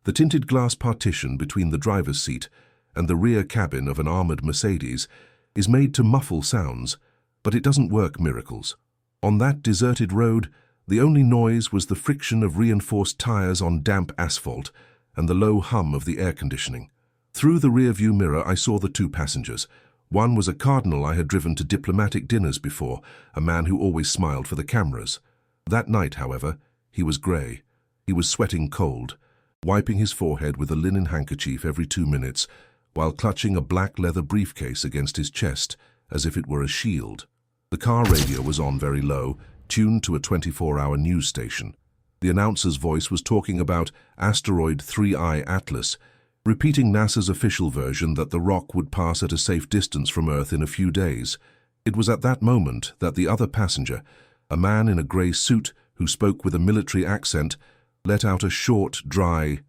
The tinted glass partition between the driver's seat and the rear cabin of an armored Mercedes is made to muffle sounds, but it doesn't work miracles. On that deserted road, the only noise was the friction of reinforced tires on damp asphalt and the low hum of the air conditioning. Through the rear-view mirror, I saw the two passengers. One was a cardinal I had driven to diplomatic dinners before, a man who always smiled for the cameras. That night, however, he was grey. He was sweating cold, wiping his forehead with a linen handkerchief every 2 minutes, while clutching a black leather briefcase against his chest, as if it were a shield. The car radio was on very low, tuned to a 24-hour news station. The announcer's voice was talking about Asteroid 3I Atlas, repeating NASA's official version that the rock would pass at a safe distance from Earth in a few days. It was at that moment that the other passenger, a man in a grey suit who spoke with a military accent, let out a short, dry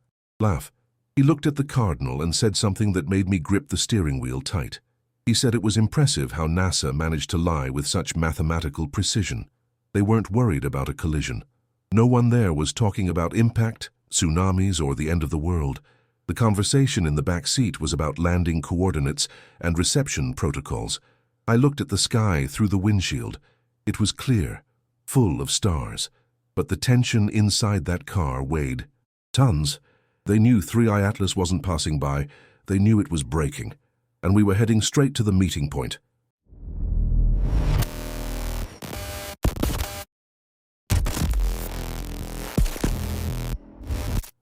laugh. He looked at the cardinal and said something that made me grip the steering wheel tight. He said it was impressive how NASA managed to lie with such mathematical precision. They weren't worried about a collision. No one there was talking about impact, tsunamis, or the end of the world. The conversation in the back seat was about landing coordinates and reception protocols. I looked at the sky through the windshield. It was clear, full of stars. But the tension inside that car weighed tons. They knew 3I Atlas wasn't passing by. They knew it was breaking. And we were heading straight to the meeting point.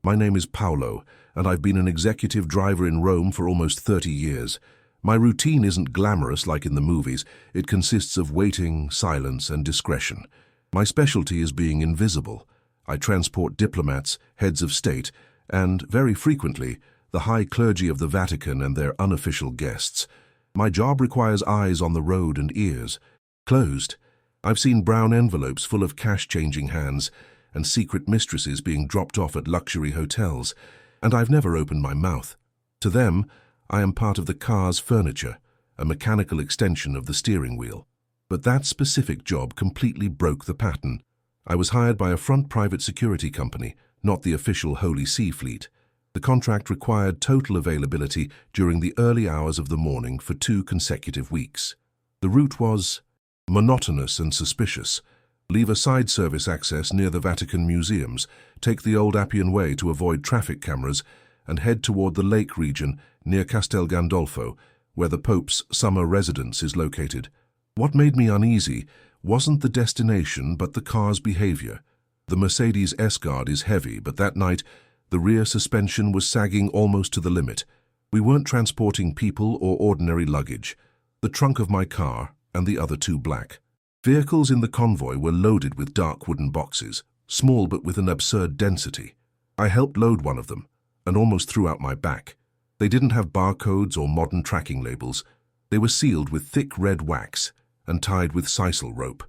My name is Paulo, and I've been an executive driver in Rome for almost 30 years. My routine isn't glamorous like in the movies. It consists of waiting, silence, and discretion. My specialty is being invisible. I transport diplomats, heads of state, and, very frequently, the high clergy of the Vatican and their unofficial guests. My job requires eyes on the road and ears closed. I've seen brown envelopes full of cash-changing hands and secret mistresses being dropped off at luxury hotels, and I've never opened my mouth. To them, I am part of the car's furniture, a mechanical extension of the steering wheel. But that specific job completely broke the pattern. I was hired by a front private security company, not the official Holy See fleet. The contract required total availability during the early hours of the morning for 2 consecutive weeks. The route was monotonous and suspicious. Leave a side service access near the Vatican museums, take the old Appian Way to avoid traffic cameras, and head toward the lake region near Castel Gandolfo, where the Pope's summer residence is located. What made me uneasy wasn't the destination but the car's behavior. The Mercedes S-Guard is heavy, but that night the rear suspension was sagging almost to the limit. We weren't transporting people or ordinary luggage. The trunk of my car and the other 2 black. Vehicles in the convoy were loaded with dark wooden boxes, small but with an absurd density. I helped load one of them and almost threw out my back. They didn't have barcodes or modern tracking labels. They were sealed with thick red wax and tied with sisal rope,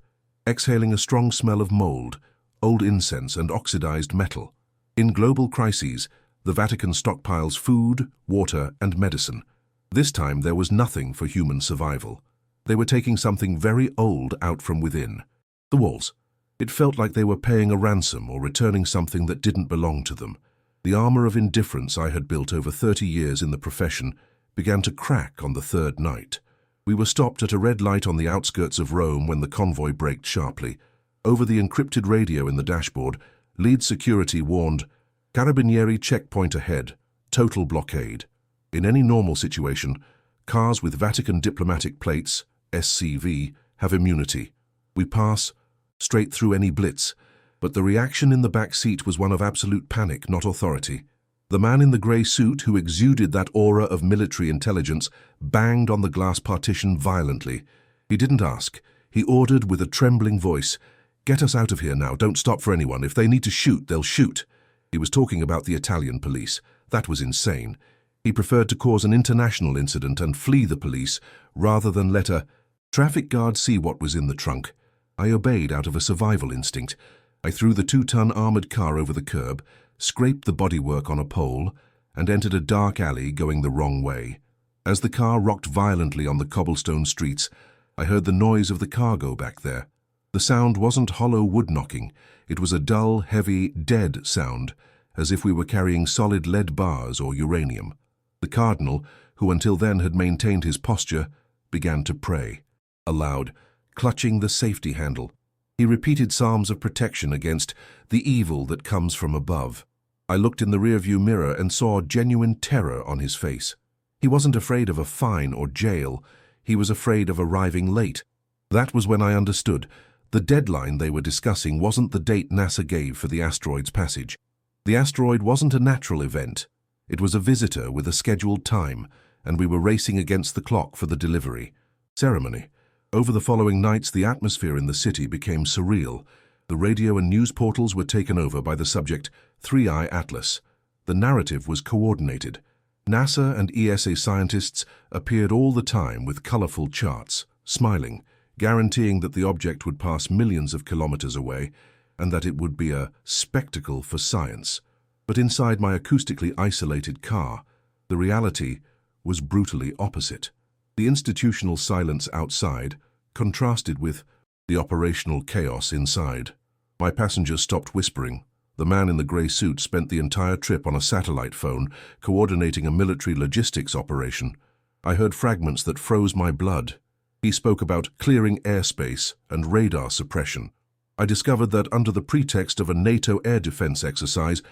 exhaling a strong smell of mold, old incense and oxidized metal. In global crises, the Vatican stockpiles food, water, and medicine. This time there was nothing for human survival. They were taking something very old out from within. The walls. It felt like they were paying a ransom or returning something that didn't belong to them. The armor of indifference I had built over 30 years in the profession began to crack on the 3rd night. We were stopped at a red light on the outskirts of Rome when the convoy braked sharply. Over the encrypted radio in the dashboard, lead security warned, "Carabinieri checkpoint ahead, total blockade." In any normal situation, cars with Vatican diplomatic plates, SCV, have immunity. We pass straight through any blitz, but the reaction in the back seat was one of absolute panic, not authority. The man in the grey suit, who exuded that aura of military intelligence, banged on the glass partition violently. He didn't ask. He ordered with a trembling voice, "Get us out of here now, don't stop for anyone. If they need to shoot, they'll shoot." He was talking about the Italian police. That was insane. He preferred to cause an international incident and flee the police rather than let a traffic guard see what was in the trunk. I obeyed out of a survival instinct. I threw the 2-ton armored car over the curb, scraped the bodywork on a pole, and entered a dark alley going the wrong way. As the car rocked violently on the cobblestone streets, I heard the noise of the cargo back there. The sound wasn't hollow wood knocking. It was a dull, heavy, dead sound, as if we were carrying solid lead bars or uranium. The cardinal, who until then had maintained his posture, began to pray, aloud, clutching the safety handle. He repeated psalms of protection against the evil that comes from above. I looked in the rearview mirror and saw genuine terror on his face. He wasn't afraid of a fine or jail. He was afraid of arriving late. That was when I understood. The deadline they were discussing wasn't the date NASA gave for the asteroid's passage. The asteroid wasn't a natural event. It was a visitor with a scheduled time, and we were racing against the clock for the delivery ceremony. Over the following nights, the atmosphere in the city became surreal. The radio and news portals were taken over by the subject 3I Atlas. The narrative was coordinated. NASA and ESA scientists appeared all the time with colorful charts, smiling, guaranteeing that the object would pass millions of kilometers away and that it would be a spectacle for science. But inside my acoustically isolated car, the reality was brutally opposite. The institutional silence outside contrasted with the operational chaos inside. My passengers stopped whispering. The man in the grey suit spent the entire trip on a satellite phone, coordinating a military logistics operation. I heard fragments that froze my blood. He spoke about clearing airspace and radar suppression. I discovered that under the pretext of a NATO air defense exercise,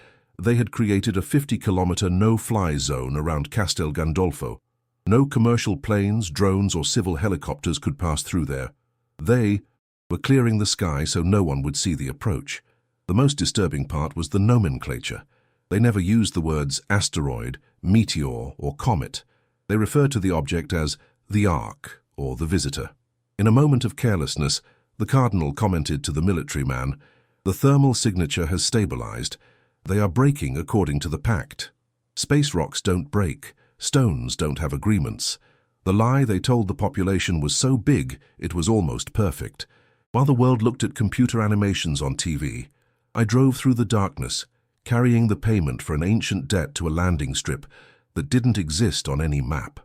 they had created a 50-kilometer no-fly zone around Castel Gandolfo. No commercial planes, drones, or civil helicopters could pass through there. They were clearing the sky so no one would see the approach. The most disturbing part was the nomenclature. They never used the words asteroid, meteor, or comet. They referred to the object as the Ark, or the visitor. In a moment of carelessness, the cardinal commented to the military man, "The thermal signature has stabilized. They are breaking according to the pact. Space rocks don't break. Stones don't have agreements." The lie they told the population was so big it was almost perfect. While the world looked at computer animations on TV, I drove through the darkness, carrying the payment for an ancient debt to a landing strip that didn't exist on any map.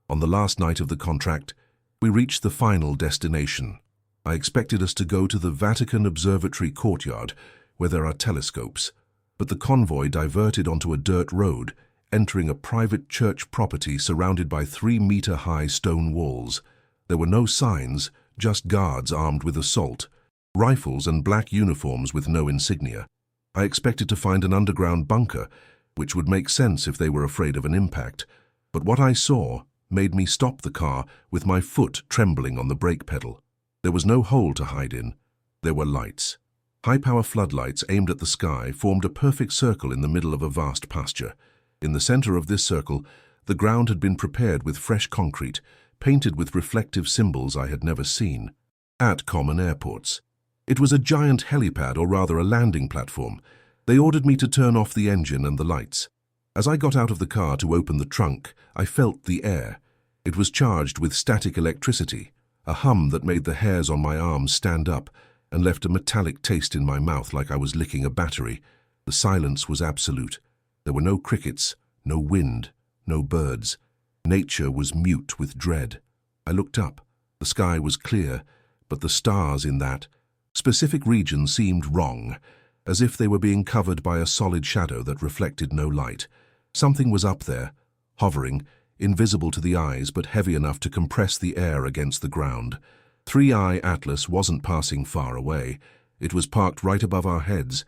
On the last night of the contract, we reached the final destination. I expected us to go to the Vatican Observatory courtyard, where there are telescopes, but the convoy diverted onto a dirt road, entering a private church property surrounded by 3-meter-high stone walls. There were no signs, just guards armed with assault, rifles and black uniforms with no insignia. I expected to find an underground bunker, which would make sense if they were afraid of an impact, but what I saw made me stop the car with my foot trembling on the brake pedal. There was no hole to hide in. There were lights. High-power floodlights aimed at the sky formed a perfect circle in the middle of a vast pasture. In the center of this circle, the ground had been prepared with fresh concrete, painted with reflective symbols I had never seen. At common airports. It was a giant helipad, or rather a landing platform. They ordered me to turn off the engine and the lights. As I got out of the car to open the trunk, I felt the air. It was charged with static electricity, a hum that made the hairs on my arms stand up and left a metallic taste in my mouth like I was licking a battery. The silence was absolute. There were no crickets, no wind, no birds. Nature was mute with dread. I looked up. The sky was clear, but the stars in that specific region seemed wrong, as if they were being covered by a solid shadow that reflected no light. Something was up there, hovering, invisible to the eyes but heavy enough to compress the air against the ground. 3I Atlas wasn't passing far away. It was parked right above our heads.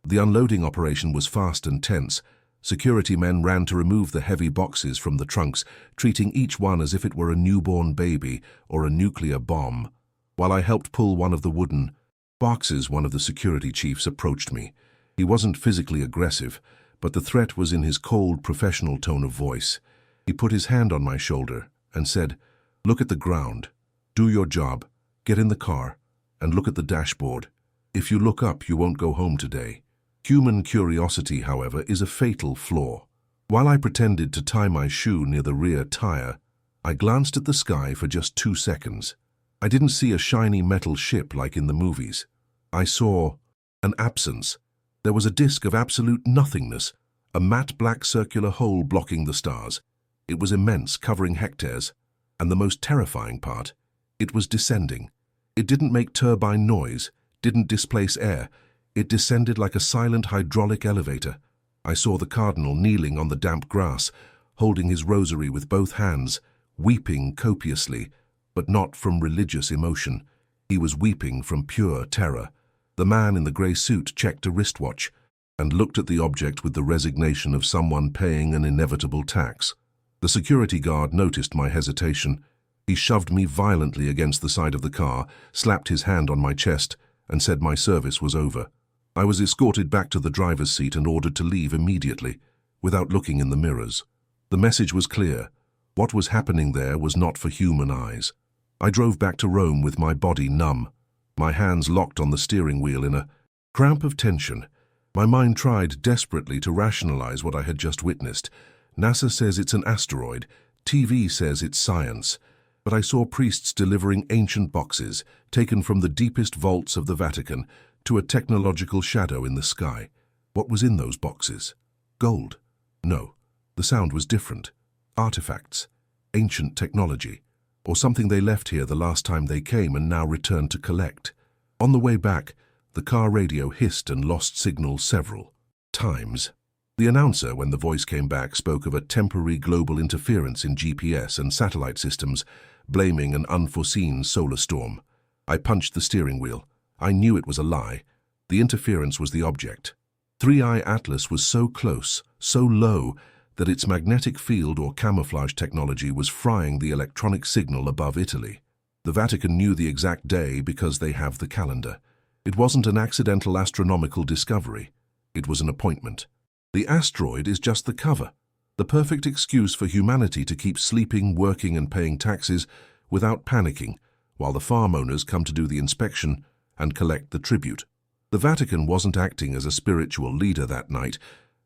The unloading operation was fast and tense. Security men ran to remove the heavy boxes from the trunks, treating each one as if it were a newborn baby or a nuclear bomb. While I helped pull one of the wooden boxes, one of the security chiefs approached me. He wasn't physically aggressive, but the threat was in his cold, professional tone of voice. He put his hand on my shoulder and said, "Look at the ground. Do your job. Get in the car and look at the dashboard. If you look up, you won't go home today." Human curiosity, however, is a fatal flaw. While I pretended to tie my shoe near the rear tire, I glanced at the sky for just 2 seconds. I didn't see a shiny metal ship like in the movies. I saw an absence. There was a disk of absolute nothingness, a matte black circular hole blocking the stars. It was immense, covering hectares. And the most terrifying part, it was descending. It didn't make turbine noise, didn't displace air. It descended like a silent hydraulic elevator. I saw the cardinal kneeling on the damp grass, holding his rosary with both hands, weeping copiously, but not from religious emotion. He was weeping from pure terror. The man in the grey suit checked a wristwatch and looked at the object with the resignation of someone paying an inevitable tax. The security guard noticed my hesitation. He shoved me violently against the side of the car, slapped his hand on my chest, and said my service was over. I was escorted back to the driver's seat and ordered to leave immediately, without looking in the mirrors. The message was clear. What was happening there was not for human eyes. I drove back to Rome with my body numb, my hands locked on the steering wheel in a cramp of tension. My mind tried desperately to rationalize what I had just witnessed. NASA says it's an asteroid, TV says it's science, but I saw priests delivering ancient boxes, taken from the deepest vaults of the Vatican, to a technological shadow in the sky. What was in those boxes? Gold? No. The sound was different. Artifacts, ancient technology, or something they left here the last time they came and now returned to collect. On the way back, the car radio hissed and lost signal several times. The announcer, when the voice came back, spoke of a temporary global interference in GPS and satellite systems, blaming an unforeseen solar storm. I punched the steering wheel. I knew it was a lie. The interference was the object. 3i Atlas was so close, so low, that its magnetic field or camouflage technology was frying the electronic signal above Italy. The Vatican knew the exact day because they have the calendar. It wasn't an accidental astronomical discovery. It was an appointment. The asteroid is just the cover, the perfect excuse for humanity to keep sleeping, working and paying taxes without panicking, while the farm owners come to do the inspection and collect the tribute. The Vatican wasn't acting as a spiritual leader that night.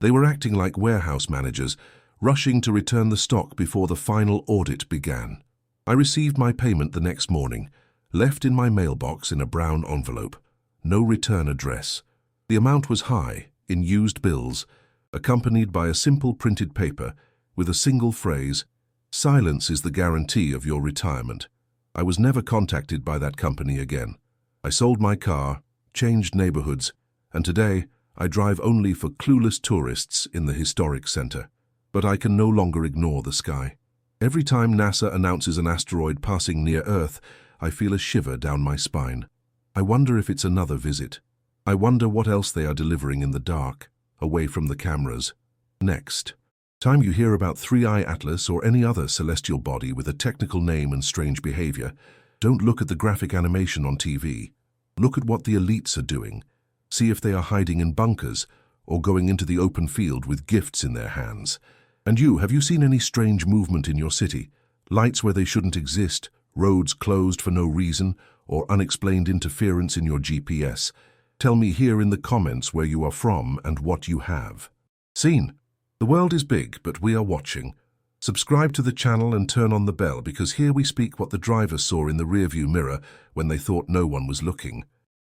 They were acting like warehouse managers, rushing to return the stock before the final audit began. I received my payment the next morning, left in my mailbox in a brown envelope. No return address. The amount was high, in used bills, accompanied by a simple printed paper with a single phrase, "Silence is the guarantee of your retirement." I was never contacted by that company again. I sold my car, changed neighborhoods, and today I drive only for clueless tourists in the historic center. But I can no longer ignore the sky. Every time NASA announces an asteroid passing near Earth, I feel a shiver down my spine. I wonder if it's another visit. I wonder what else they are delivering in the dark, away from the cameras. Next time you hear about 3i Atlas or any other celestial body with a technical name and strange behavior, don't look at the graphic animation on TV. Look at what the elites are doing. See if they are hiding in bunkers or going into the open field with gifts in their hands. And have you seen any strange movement in your city? Lights where they shouldn't exist, roads closed for no reason, or unexplained interference in your GPS? Tell me here in the comments where you are from and what you have seen. The world is big, but we are watching. Subscribe to the channel and turn on the bell, because here we speak what the driver saw in the rearview mirror when they thought no one was looking.